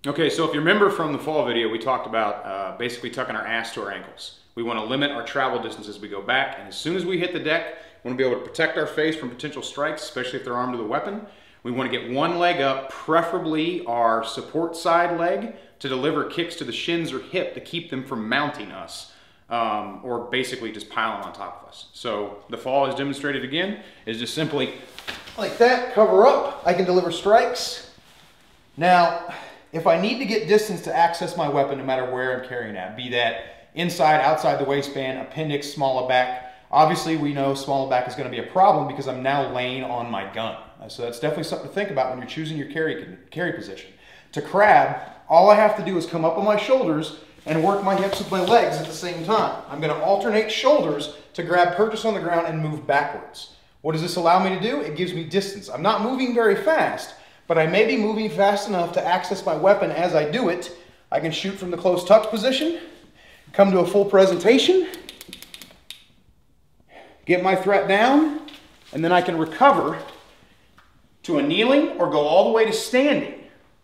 Okay, so if you remember from the fall video, we talked about basically tucking our ass to our ankles. We want to limit our travel distance as we go back, and as soon as we hit the deck, we want to be able to protect our face from potential strikes, especially if they're armed with a weapon. We want to get one leg up, preferably our support side leg, to deliver kicks to the shins or hip to keep them from mounting us, or basically just piling on top of us. So the fall, as demonstrated again, is just simply like that, cover up. I can deliver strikes. Now, if I need to get distance to access my weapon, no matter where I'm carrying at, be that inside, outside the waistband, appendix, small of back, obviously we know small of back is going to be a problem because I'm now laying on my gun. So that's definitely something to think about when you're choosing your carry position. To crab, all I have to do is come up on my shoulders and work my hips with my legs at the same time. I'm going to alternate shoulders to grab purchase on the ground and move backwards. What does this allow me to do? It gives me distance. I'm not moving very fast, but I may be moving fast enough to access my weapon as I do it. I can shoot from the close tuck position, come to a full presentation, get my threat down, and then I can recover to a kneeling or go all the way to standing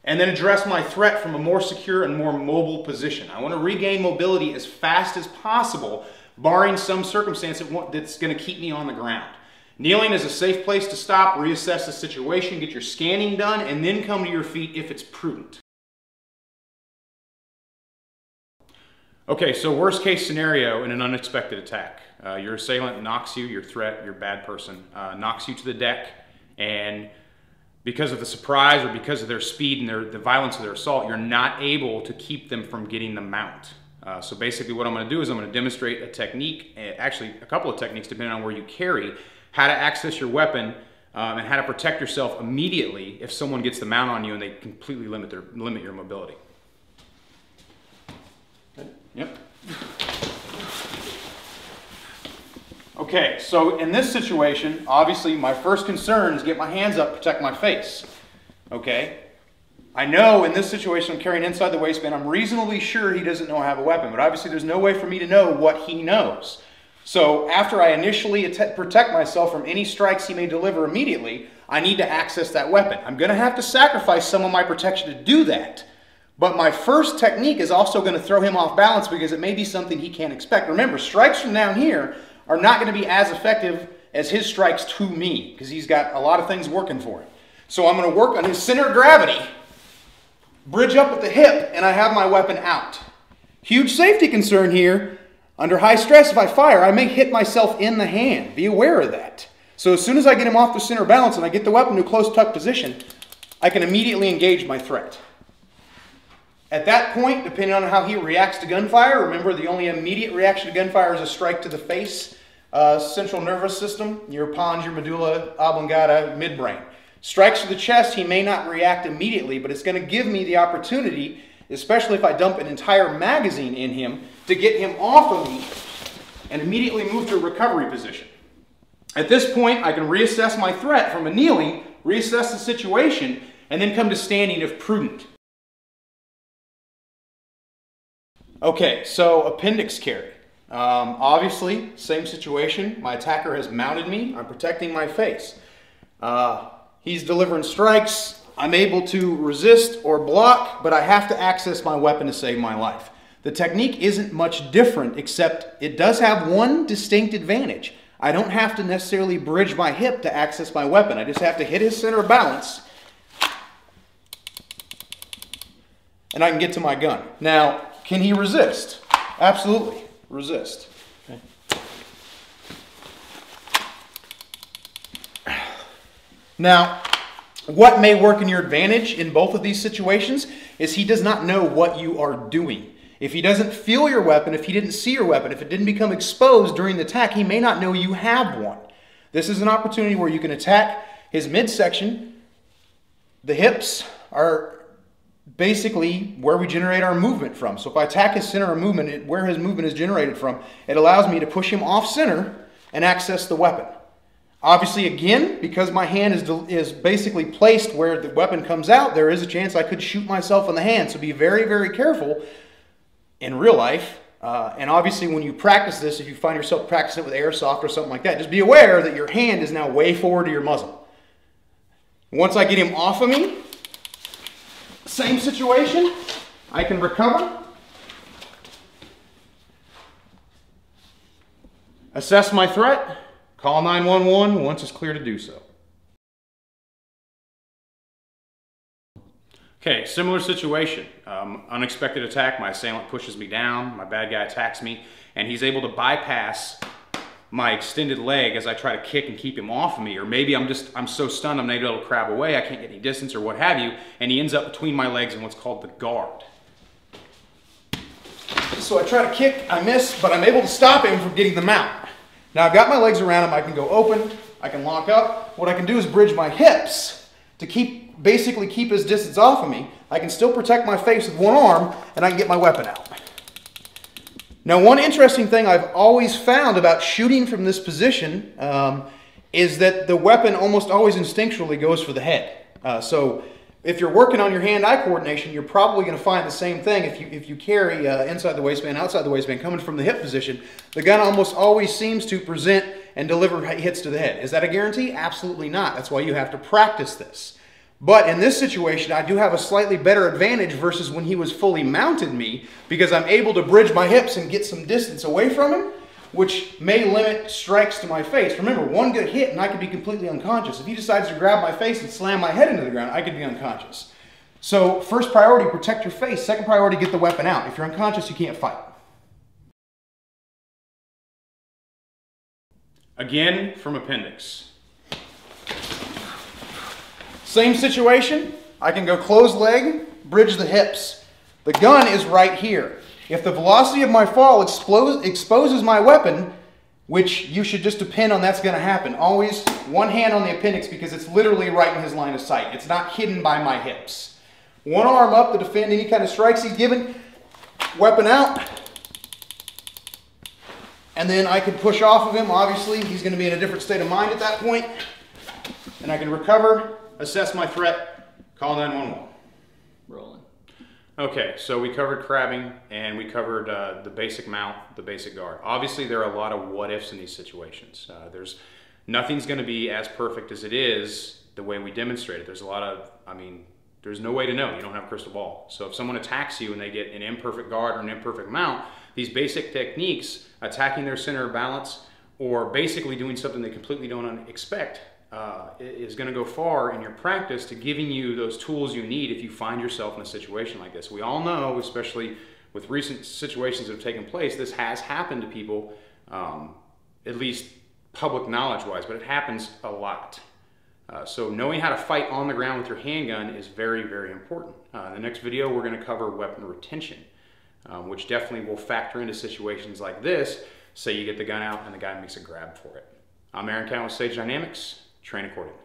and then address my threat from a more secure and more mobile position. I want to regain mobility as fast as possible, barring some circumstance that's going to keep me on the ground. Kneeling is a safe place to stop, reassess the situation, get your scanning done, and then come to your feet if it's prudent. Okay, so worst case scenario in an unexpected attack. Your assailant knocks you, your threat, your bad person, knocks you to the deck, and because of the surprise or because of their speed and the violence of their assault, you're not able to keep them from getting the mount. So basically what I'm going to do is I'm going to demonstrate a technique, actually a couple of techniques depending on where you carry, how to access your weapon and how to protect yourself immediately if someone gets the mount on you and they completely limit your mobility. Okay. Yep. Okay, so in this situation, obviously my first concern is get my hands up, protect my face. Okay? I know in this situation I'm carrying inside the waistband, I'm reasonably sure he doesn't know I have a weapon, but obviously there's no way for me to know what he knows. So after I initially protect myself from any strikes he may deliver immediately, I need to access that weapon. I'm going to have to sacrifice some of my protection to do that. But my first technique is also going to throw him off balance because it may be something he can't expect. Remember, strikes from down here are not going to be as effective as his strikes to me because he's got a lot of things working for him. So I'm going to work on his center of gravity, bridge up at the hip, and I have my weapon out. Huge safety concern here. Under high stress, if I fire, I may hit myself in the hand. Be aware of that. So as soon as I get him off the center balance and I get the weapon to a close tuck position, I can immediately engage my threat. At that point, depending on how he reacts to gunfire, remember the only immediate reaction to gunfire is a strike to the face, central nervous system, your pons, your medulla oblongata, midbrain. Strikes to the chest, he may not react immediately, but it's going to give me the opportunity, especially if I dump an entire magazine in him, to get him off of me and immediately move to a recovery position. At this point, I can reassess my threat from a kneeling, reassess the situation, and then come to standing if prudent. Okay, so appendix carry. Obviously, same situation. My attacker has mounted me. I'm protecting my face. He's delivering strikes. I'm able to resist or block, but I have to access my weapon to save my life. The technique isn't much different, except it does have one distinct advantage. I don't have to necessarily bridge my hip to access my weapon. I just have to hit his center of balance, and I can get to my gun. Now, can he resist? Absolutely. Resist. Okay. Now, what may work in your advantage in both of these situations is he does not know what you are doing. If he doesn't feel your weapon, if he didn't see your weapon, if it didn't become exposed during the attack, he may not know you have one. This is an opportunity where you can attack his midsection. The hips are basically where we generate our movement from. So if I attack his center of movement, where his movement is generated from, it allows me to push him off center and access the weapon. Obviously, again, because my hand is basically placed where the weapon comes out, there is a chance I could shoot myself in the hand. So be very, very careful in real life. And obviously, when you practice this, if you find yourself practicing it with airsoft or something like that, just be aware that your hand is now way forward to your muzzle. Once I get him off of me, Same situation, I can recover, assess my threat, call 911 once it's clear to do so. Okay, similar situation. Unexpected attack, my assailant pushes me down, my bad guy attacks me, and he's able to bypass my extended leg as I try to kick and keep him off of me, or maybe I'm so stunned I'm not able to crab away, I can't get any distance or what have you, and he ends up between my legs in what's called the guard. So I try to kick, I miss, but I'm able to stop him from getting the mount. Now I've got my legs around him, I can go open, I can lock up. What I can do is bridge my hips to basically keep his distance off of me. I can still protect my face with one arm, and I can get my weapon out. Now, one interesting thing I've always found about shooting from this position is that the weapon almost always instinctually goes for the head. So if you're working on your hand-eye coordination, you're probably going to find the same thing if you carry inside the waistband, outside the waistband, coming from the hip position. The gun almost always seems to present and deliver hits to the head. Is that a guarantee? Absolutely not. That's why you have to practice this. But in this situation, I do have a slightly better advantage versus when he was fully mounted me, because I'm able to bridge my hips and get some distance away from him, which may limit strikes to my face. Remember, one good hit and I could be completely unconscious. If he decides to grab my face and slam my head into the ground, I could be unconscious. So first priority, protect your face. Second priority, get the weapon out. If you're unconscious, you can't fight. Again, from appendix. Same situation, I can go closed leg, bridge the hips. The gun is right here. If the velocity of my fall exposes my weapon, which you should just depend on that's going to happen, always one hand on the appendix because it's literally right in his line of sight. It's not hidden by my hips. One arm up to defend any kind of strikes he's given, weapon out, and then I can push off of him. Obviously, he's going to be in a different state of mind at that point, and I can recover, assess my threat, call 911. Rolling. Okay, so we covered crabbing and we covered the basic mount, the basic guard. Obviously, there are a lot of what ifs in these situations. Nothing's going to be as perfect as it is the way we demonstrate it. There's a lot of, there's no way to know. You don't have a crystal ball. So if someone attacks you and they get an imperfect guard or an imperfect mount, these basic techniques, attacking their center of balance or basically doing something they completely don't expect, is going to go far in your practice to giving you those tools you need if you find yourself in a situation like this. We all know, especially with recent situations that have taken place, this has happened to people, at least public knowledge-wise, but it happens a lot. So knowing how to fight on the ground with your handgun is very, very important. In the next video, we're going to cover weapon retention, which definitely will factor into situations like this. Say you get the gun out and the guy makes a grab for it. I'm Aaron Cowan with Sage Dynamics. Train accordingly.